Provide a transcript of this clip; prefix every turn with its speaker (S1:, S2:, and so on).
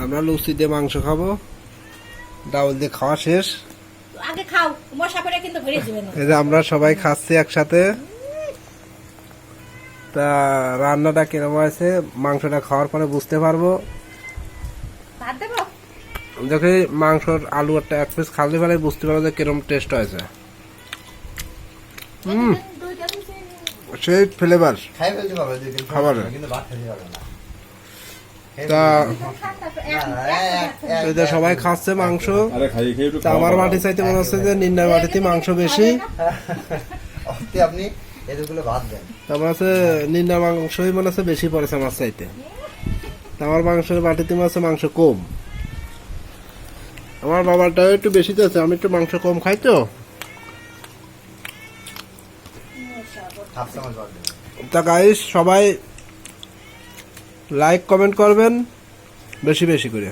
S1: আমরা লুচি দিয়ে মাংস খাবো, ডাউল দিয়ে খাওয়া শেষ।
S2: আগে খাও, মশা পড়ে কিন্তু ভরে যাবে না।
S1: এই যে আমরা সবাই খাচ্ছি একসাথে। তা রান্নাটা কিরকম হয়েছে মাংসটা খাওয়ার পরে বুঝতে পারবো।
S2: ভাত দেবো?
S1: দেখি মাংসর আলু একটা এক পিস খালি ফেলে বুঝতে পারবো যে কিরকম টেস্ট হয়েছে। সেই ফ্লেভার খাবারে। তা এটা সবাই খাচ্ছে মাংস। তা আমার মাটি চাইতে মনে হচ্ছে যে নির্ণয় মাটিতে মাংস বেশি।
S3: আপনি এগুলো ভাত দেন।
S1: তারপর আছে নির্ণয় মাংসই মনে হচ্ছে বেশি পড়েছে আমার চাইতে। আমার মাংসের বাটিতে মনে হচ্ছে মাংস কম। আমার বাবারটাও একটু বেশি তো আছে, আমি একটু মাংস কম খাই তো। তা গাইস সবাই লাইক কমেন্ট করবেন বেশি বেশি করে।